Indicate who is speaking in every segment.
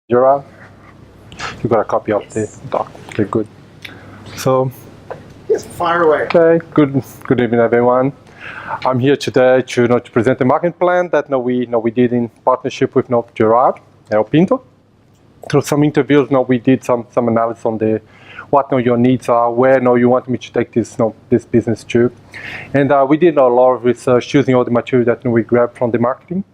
Speaker 1: Gerard, you got a copy of the doc. Okay, good. So,
Speaker 2: Yes, fire away.
Speaker 1: okay, good evening, everyone. I'm here today to present the marketing plan that we did in partnership with Gerard El Pinto. Through some interviews, we did some analysis on what your needs are, where you want me to take this business to, and we did a lot of research using all the material that we grabbed from the marketing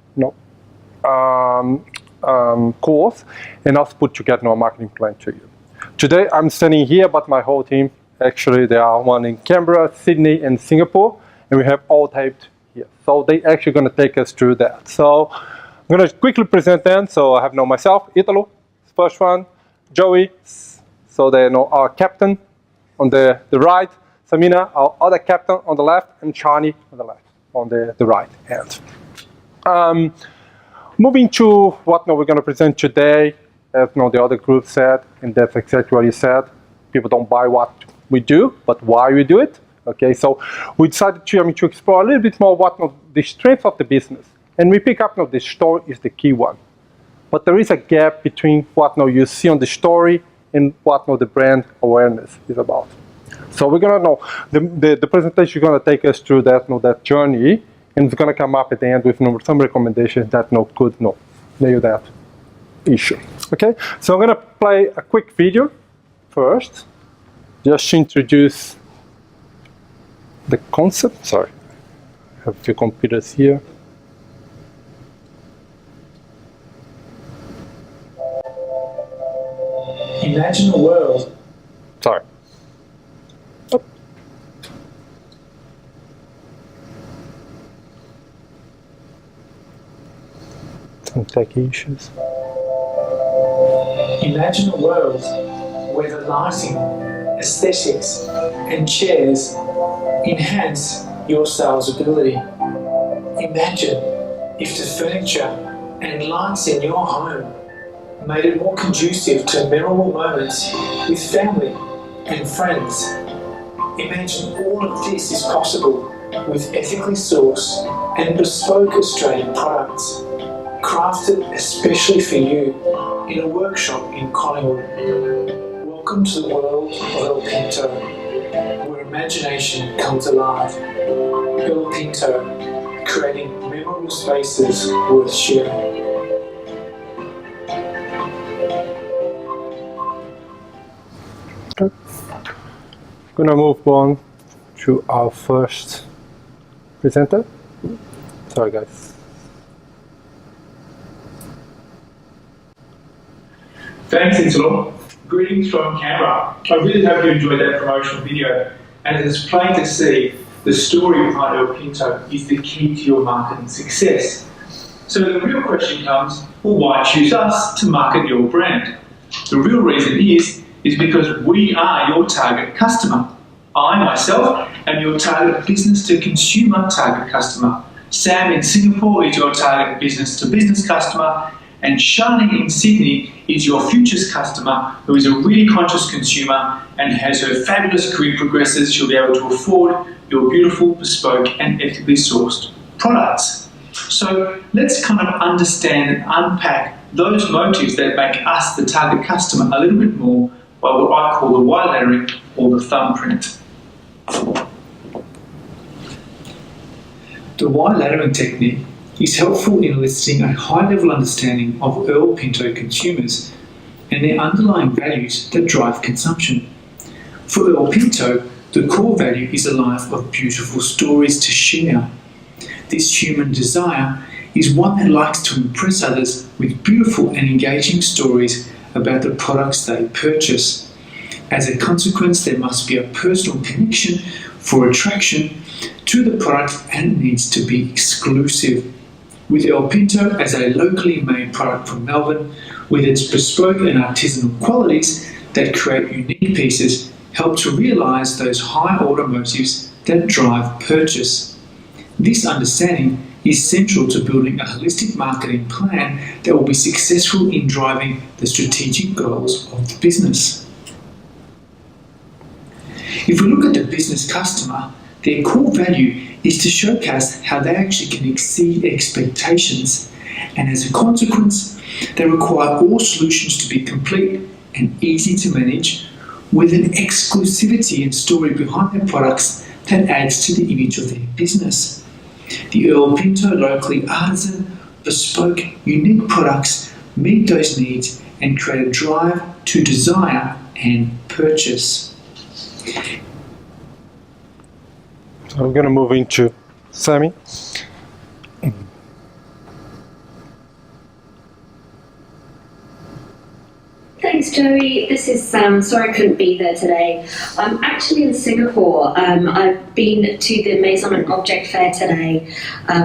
Speaker 1: course, and also put together a marketing plan to you. Today I'm standing here, but my whole team, actually, they are one in Canberra, Sydney, and Singapore, and we have all taped here. So they actually going to take us through that. So I'm going to quickly present them. So I have myself, Italo, first one, Joey, so they know our captain on the right, Samina, our other captain on the left, and Chani on the left, on the right hand. Moving to what we're going to present today, as the other group said, and that's exactly what you said. People don't buy what we do, but why we do it. Okay, so we decided to explore a little bit more what the strength of the business, and we pick up the story is the key one. But there is a gap between what you see on the story and what the brand awareness is about. So we're gonna the presentation is gonna take us through that journey, and it's gonna come up at the end with some recommendations that could nail that issue. Okay, so I'm gonna play a quick video first, just to introduce the concept. Sorry, I have a few computers here.
Speaker 3: Imagine a world.
Speaker 1: Sorry. Oh. Some tech issues.
Speaker 3: Imagine a world where the lighting, aesthetics, and chairs enhance your sales ability. Imagine if the furniture and lights in your home made it more conducive to memorable moments with family and friends. Imagine all of this is possible with ethically sourced and bespoke Australian products, crafted especially for you in a workshop in Collingwood. Welcome to the world of El Pinto, where imagination comes alive. El Pinto, creating memorable spaces worth sharing.
Speaker 1: I'm gonna move on to our first presenter. Sorry, guys.
Speaker 4: Thanks, Italo. Greetings from Canberra. I really hope you enjoyed that promotional video, and it's plain to see the story behind El Pinto is the key to your marketing success. So the real question comes, well, why choose us to market your brand? The real reason is because we are your target customer. I, myself, am your target business-to-consumer target customer. Sam in Singapore is your target business-to-business customer, and Shani in Sydney is your futures customer who is a really conscious consumer and has her fabulous career progresses. She'll be able to afford your beautiful, bespoke, and ethically sourced products. So let's kind of understand and unpack those motives that make us the target customer a little bit more by what I call the white lettering or the thumbprint.
Speaker 3: The white lettering technique is helpful in eliciting a high-level understanding of El Pinto consumers and their underlying values that drive consumption. For El Pinto, the core value is a life of beautiful stories to share. This human desire is one that likes to impress others with beautiful and engaging stories about the products they purchase. As a consequence, there must be a personal connection for attraction to the product, and it needs to be exclusive. With El Pinto as a locally made product from Melbourne, with its bespoke and artisanal qualities that create unique pieces, help to realise those high order motives that drive purchase. This understanding is central to building a holistic marketing plan that will be successful in driving the strategic goals of the business. If we look at the business customer, their core value is to showcase how they actually can exceed expectations, and as a consequence, They require all solutions to be complete and easy to manage, with an exclusivity and story behind their products that adds to the image of their business. The Earl Pinto locally artisan, bespoke, unique products meet those needs and create a drive to desire and purchase.
Speaker 1: So I'm going to move into Sammy.
Speaker 5: Thanks, Joey. This is Sam. Sorry I couldn't be there today. I'm actually in Singapore. I've been to the Maison and Object Fair today,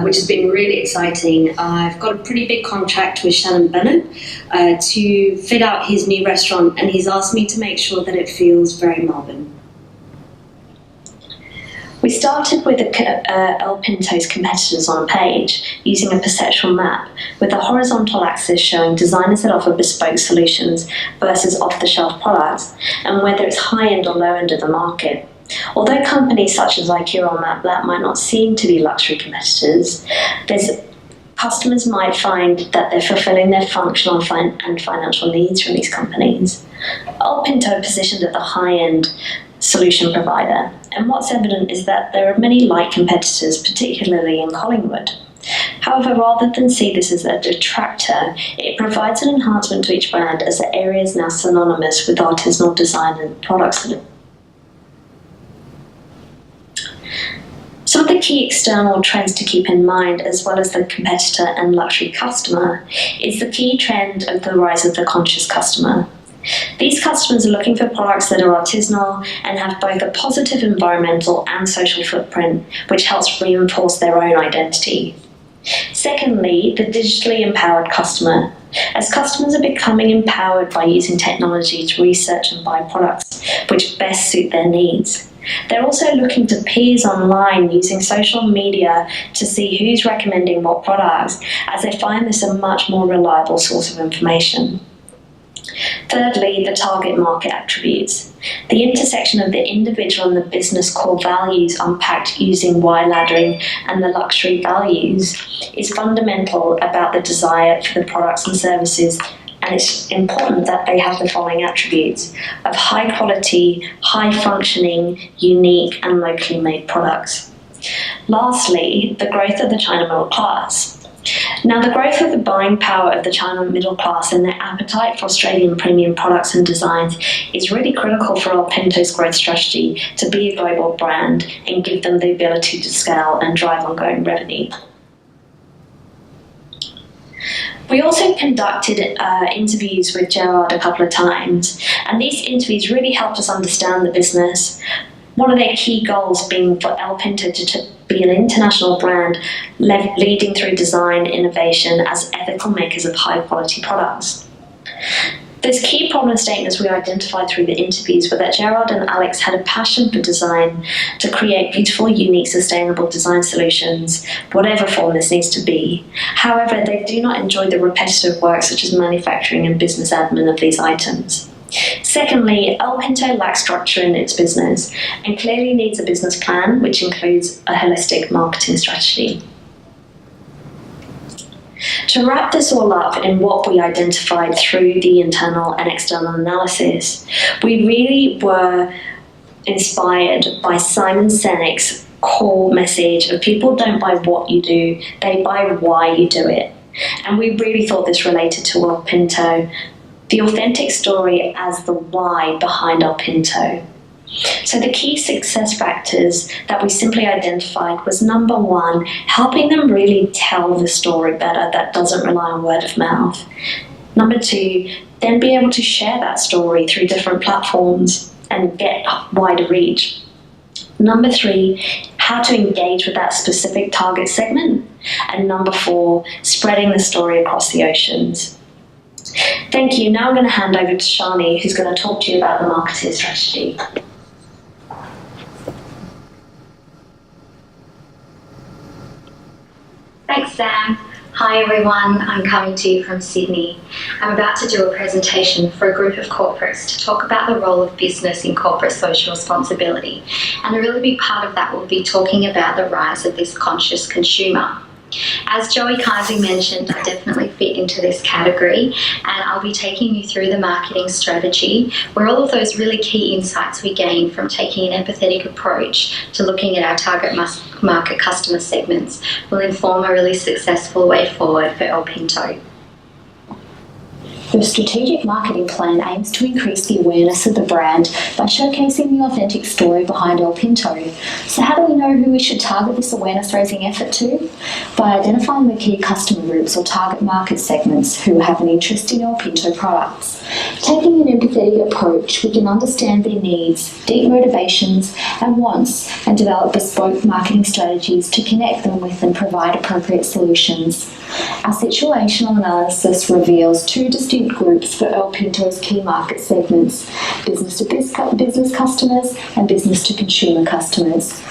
Speaker 5: which has been really exciting. I've got a pretty big contract with Shannon Bennett to fit out his new restaurant, and he's asked me to make sure that it feels very Melbourne. We started with El Pinto's competitors on a page using a perceptual map with a horizontal axis showing designers that offer bespoke solutions versus off-the-shelf products and whether it's high-end or low-end of the market. Although companies such as IKEA or Matt Blatt might not seem to be luxury competitors, customers might find that they're fulfilling their functional and financial needs from these companies. El Pinto are positioned at the high-end solution provider, and what's evident is that there are many like competitors, particularly in Collingwood. However, rather than see this as a detractor, it provides an enhancement to each brand as the area is now synonymous with artisanal design and products. Some of the key external trends to keep in mind, as well as the competitor and luxury customer, is the key trend of the rise of the conscious customer. These customers are looking for products that are artisanal and have both a positive environmental and social footprint, which helps reinforce their own identity. Secondly, the digitally empowered customer. As customers are becoming empowered by using technology to research and buy products which best suit their needs. They're also looking to peers online using social media to see who's recommending what products, as they find this a much more reliable source of information. Thirdly, the target market attributes. The intersection of the individual and the business core values unpacked using Y-laddering and the luxury values is fundamental about the desire for the products and services, and it's important that they have the following attributes of high quality, high functioning, unique and locally made products. Lastly, the growth of the China middle class. Now, the growth of the buying power of the China middle class and their appetite for Australian premium products and designs is really critical for El Pinto's growth strategy to be a global brand and give them the ability to scale and drive ongoing revenue. We also conducted interviews with Gerard a couple of times, and these interviews really helped us understand the business. One of their key goals being for El Pinto to be an international brand leading through design innovation as ethical makers of high quality products. Those key problem statements we identified through the interviews were that Gerard and Alex had a passion for design to create beautiful, unique, sustainable design solutions, whatever form this needs to be. However, they do not enjoy the repetitive work such as manufacturing and business admin of these items. Secondly, El Pinto lacks structure in its business and clearly needs a business plan, which includes a holistic marketing strategy. To wrap this all up in what we identified through the internal and external analysis, we really were inspired by Simon Sinek's core message of people don't buy what you do, they buy why you do it. And we really thought this related to El Pinto, the authentic story as the why behind El Pinto. So the key success factors that we simply identified was number one, helping them really tell the story better that doesn't rely on word of mouth. Number two, then be able to share that story through different platforms and get wider reach. Number three, how to engage with that specific target segment. And number four, spreading the story across the oceans. Thank you. Now I'm going to hand over to Shani, who's going to talk to you about the marketing strategy.
Speaker 6: Thanks, Sam. Hi everyone, I'm coming to you from Sydney. I'm about to do a presentation for a group of corporates to talk about the role of business in corporate social responsibility. And a really big part of that will be talking about the rise of this conscious consumer. As Joey kindly mentioned, I definitely fit into this category, and I'll be taking you through the marketing strategy where all of those really key insights we gain from taking an empathetic approach to looking at our target market customer segments will inform a really successful way forward for El Pinto.
Speaker 5: The strategic marketing plan aims to increase the awareness of the brand by showcasing the authentic story behind El Pinto. So how do we know who we should target this awareness-raising effort to? By identifying the key customer groups or target market segments who have an interest in El Pinto products. Taking an empathetic approach, we can understand their needs, deep motivations and wants, and develop bespoke marketing strategies to connect them with and provide appropriate solutions. Our situational analysis reveals two distinct groups for El Pinto's key market segments: business-to-business customers and business-to-consumer customers.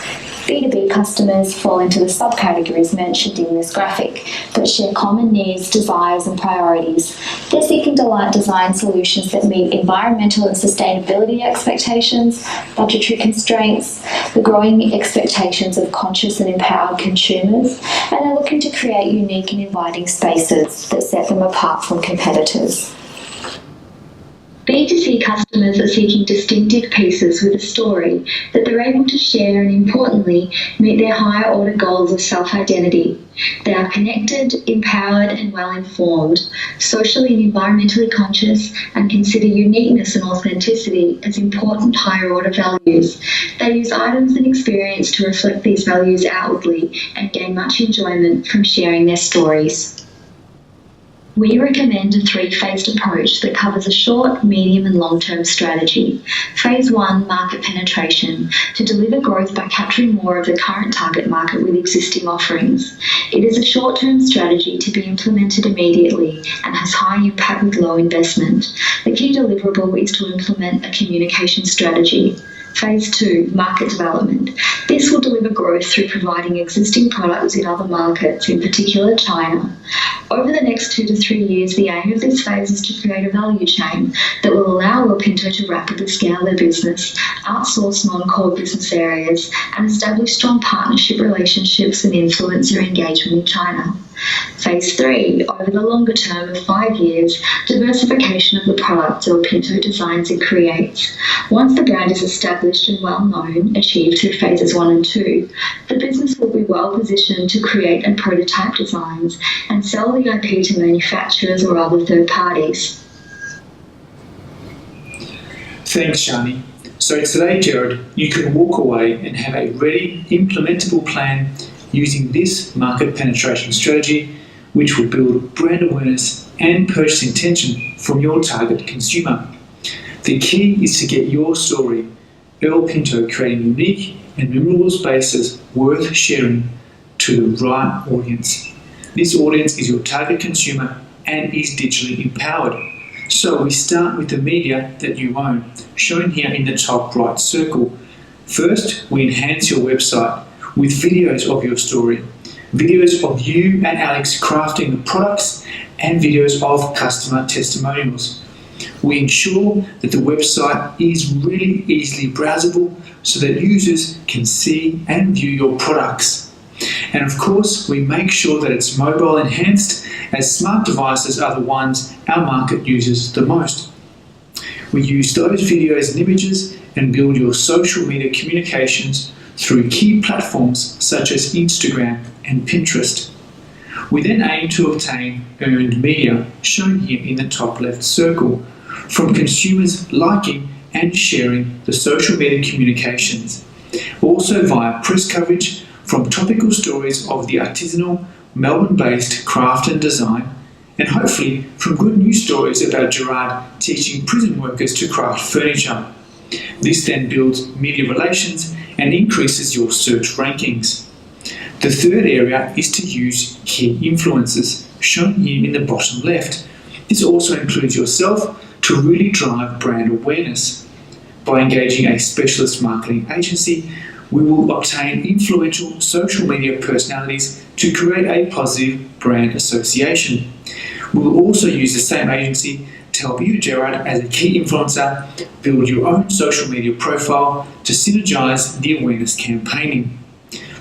Speaker 5: B2B customers fall into the subcategories mentioned in this graphic, but share common needs, desires and priorities. They're seeking design solutions that meet environmental and sustainability expectations, budgetary constraints, the growing expectations of conscious and empowered consumers, and are looking to create unique and inviting spaces that set them apart from competitors. B2C customers are seeking distinctive pieces with a story that they're able to share and, importantly, meet their higher order goals of self-identity. They are connected, empowered and well-informed, socially and environmentally conscious, and consider uniqueness and authenticity as important higher order values. They use items and experience to reflect these values outwardly and gain much enjoyment from sharing their stories. We recommend a three-phased approach that covers a short, medium and long-term strategy. Phase 1, market penetration, to deliver growth by capturing more of the current target market with existing offerings. It is a short-term strategy to be implemented immediately and has high impact with low investment. The key deliverable is to implement a communication strategy. Phase 2, market development. This will deliver growth through providing existing products in other markets, in particular China. Over the next 2 to 3 years, the aim of this phase is to create a value chain that will allow El Pinto to rapidly scale their business, outsource non-core business areas, and establish strong partnership relationships and influencer engagement in China. Phase 3, over the longer term of 5 years, diversification of the products El Pinto designs and creates. Once the brand is established and well known, achieved through phases 1 and 2, the business will be well positioned to create and prototype designs and sell the IP to manufacturers or other third parties.
Speaker 3: Thanks, Shani. So today, Jared, you can walk away and have a ready, implementable plan using this market penetration strategy, which will build brand awareness and purchase intention from your target consumer. The key is to get your story, El Pinto creating unique and memorable spaces worth sharing, to the right audience. This audience is your target consumer and is digitally empowered. So we start with the media that you own, shown here in the top right circle. First, we enhance your website with videos of your story, videos of you and Alex crafting the products, and videos of customer testimonials. We ensure that the website is really easily browsable so that users can see and view your products. And of course, we make sure that it's mobile enhanced, as smart devices are the ones our market uses the most. We use those videos and images and build your social media communications through key platforms such as Instagram and Pinterest. We then aim to obtain earned media, shown here in the top left circle, from consumers liking and sharing the social media communications. Also via press coverage from topical stories of the artisanal Melbourne-based craft and design, and hopefully from good news stories about Gerard teaching prison workers to craft furniture. This then builds media relations and increases your search rankings. The third area is to use key influencers, shown here in the bottom left. This also includes yourself to really drive brand awareness. By engaging a specialist marketing agency, we will obtain influential social media personalities to create a positive brand association. We will also use the same agency to help you, Gerard, as a key influencer, build your own social media profile to synergize the awareness campaigning.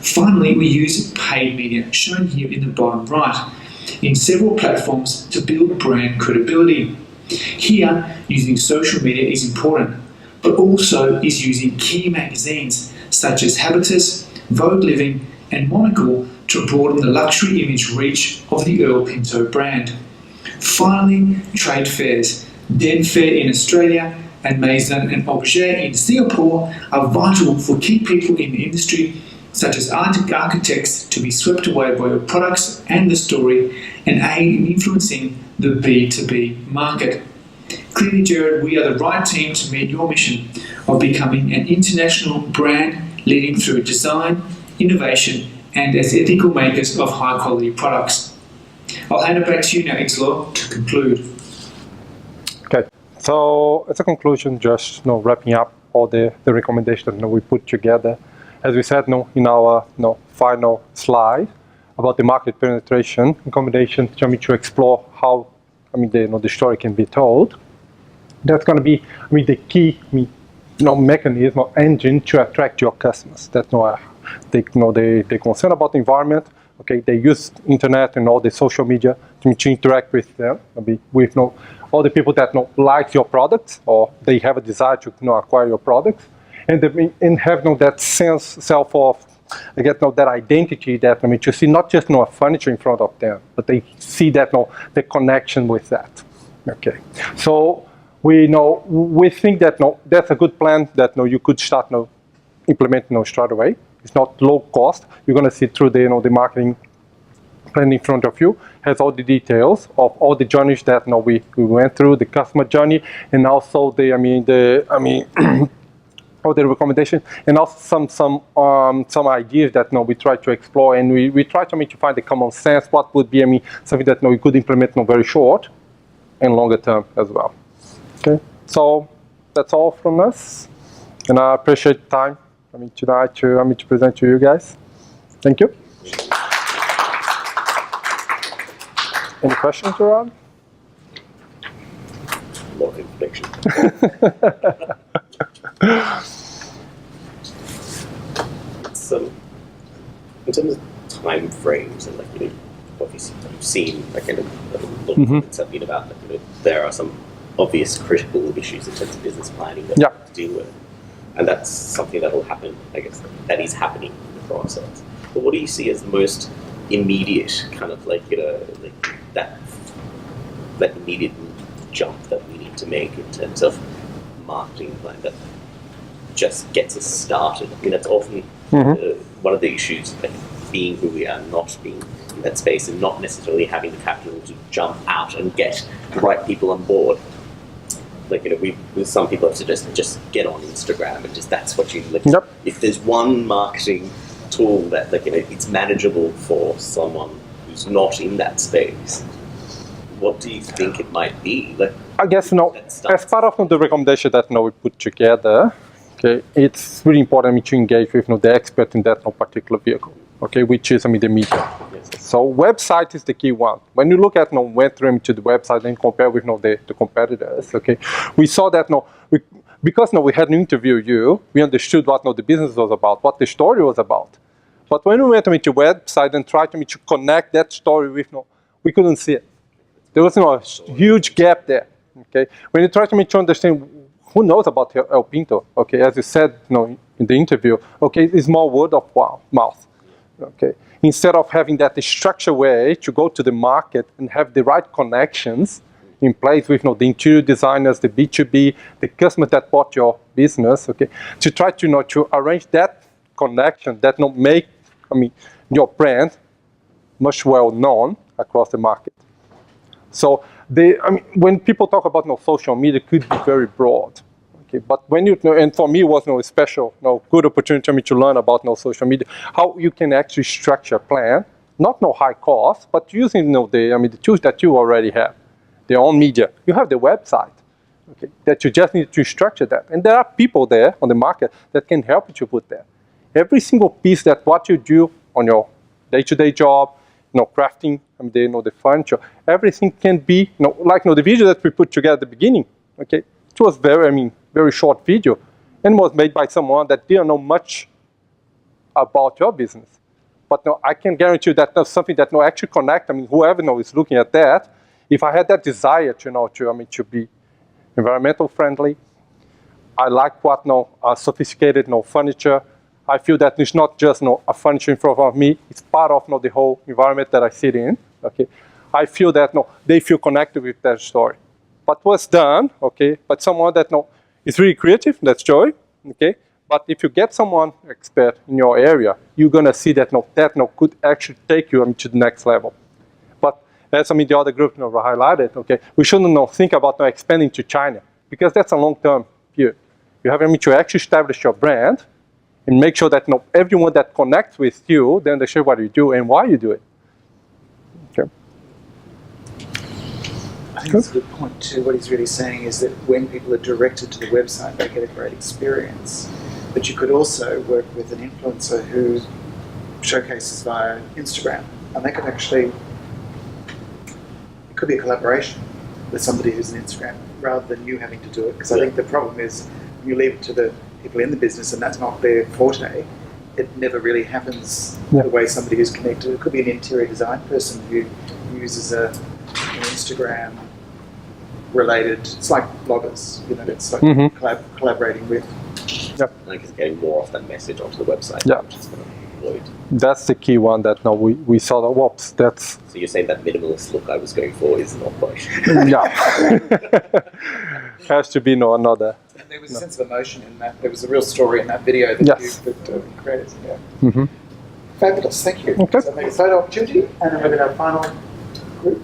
Speaker 3: Finally, we use paid media, shown here in the bottom right, in several platforms to build brand credibility. Here, using social media is important, but also is using key magazines such as Habitus, Vogue Living, and Monocle to broaden the luxury image reach of the Earl Pinto brand. Finally, trade fairs. Den Fair in Australia and Maison and Objet in Singapore are vital for key people in the industry, such as architects, to be swept away by your products and the story and aid in influencing the B2B market. Clearly, Jared, we are the right team to meet your mission of becoming an international brand leading through design, innovation, and as ethical makers of high-quality products. I'll hand it back to you now, Itzlo, to conclude.
Speaker 1: Okay, so as a conclusion, just wrapping up all the recommendations we put together. As we said in our final slide about the market penetration, recommendation to explore how the story can be told. That's going to be the key mechanism or engine to attract your customers. That's they concern about the environment. Okay, they use internet and all the social media to interact with them, with all the people that like your products or they have a desire to acquire your products, and have that sense of that identity that to see not just furniture in front of them, but they see that the connection with that. Okay, so we think that that's a good plan that you could start implementing straight away. It's not low cost. You're going to see through the marketing plan in front of you has all the details of all the journeys that we went through, the customer journey, and also all the recommendations, and also some ideas that we try to explore, and we try to find the common sense. What would be something that we could implement very short and longer term as well. Okay, so that's all from us, and I appreciate the time tonight to present to you guys. Thank you. Any questions, Gerard?
Speaker 7: A lot of information. In terms of time frames and obviously you've seen a lot of comments have been about there are some obvious critical issues in terms of business planning that you have to deal with, and that's something that will happen. I guess that is happening in the process. But what do you see as the most immediate that immediate jump that we need to make in terms of marketing plan that just gets us started? I mean, that's often one of the issues, being who we are, not being in that space and not necessarily having the capital to jump out and get the right people on board. Some people have suggested just get on Instagram and just that's what you If there's one marketing tool that it's manageable for someone who's not in that space, what do you think it might be?
Speaker 1: I guess as part of the recommendation that we put together, okay, it's really important to engage with the expert in that particular vehicle, okay, which is the media. Yes. So website is the key one. When you look at went through to the website and compare with the competitors, okay, we saw that because we had to interview you, we understood what the business was about, what the story was about. But when we went to the website and tried to connect that story with we couldn't see it. There was a huge gap there. Okay, when you try to understand who knows about El Pinto, okay, as you said, in the interview, okay, it's more word of mouth. Okay, instead of having that structured way to go to the market and have the right connections in place with the interior designers, the B2B, the customers that bought your business, okay, to try to to arrange that connection that make your brand much well known across the market. So when people talk about social media, it could be very broad. Okay, but when and for me, it was a special, good opportunity to learn about social media, how you can actually structure a plan, not high cost, but using the tools that you already have, their own media. You have the website, okay, that you just need to structure that, and there are people there on the market that can help you to put that. Every single piece that what you do on your day-to-day job, crafting, the furniture, everything can be, like the video that we put together at the beginning, okay, it was very short video, and was made by someone that didn't know much about your business. But no, I can guarantee you that there's something that no actually connect. I mean, whoever is looking at that, if I had that desire to be environmental friendly, I like what sophisticated furniture. I feel that it's not just a furniture in front of me. It's part of the whole environment that I sit in. Okay, I feel that they feel connected with that story. But what's done, okay? But someone that is really creative, that's Joy, okay? But if you get someone expert in your area, you're gonna see that could actually take you to the next level. But as the other group highlighted, okay, we shouldn't think about expanding to China because that's a long-term view. You have to actually establish your brand and make sure that everyone that connects with you, they understand what you do and why you do it. Okay.
Speaker 2: I think that's a good point too. What he's really saying is that when people are directed to the website, they get a great experience. But you could also work with an influencer who showcases via Instagram, and they could actually, it could be a collaboration with somebody who's an Instagram rather than you having to do it. Because I think the problem is when you leave it to the people in the business and that's not their forte, it never really happens the way somebody who's connected. It could be an interior design person who uses an Instagram related, it's like bloggers, it's like collaborating with.
Speaker 7: Yep. Like it's getting more of that message onto the website.
Speaker 1: Yeah.
Speaker 7: Which is going to avoid.
Speaker 1: That's the key one that we saw the whoops. That's.
Speaker 7: So you're saying that minimalist look I was going for is not push.
Speaker 1: Yeah. Has to be another.
Speaker 2: And there was a sense of emotion in that. There was a real story in that video that you created. Yeah.
Speaker 1: Mm-hmm.
Speaker 2: Fabulous, thank you.
Speaker 1: Okay.
Speaker 2: So maybe photo opportunity, and then we're going to have final group.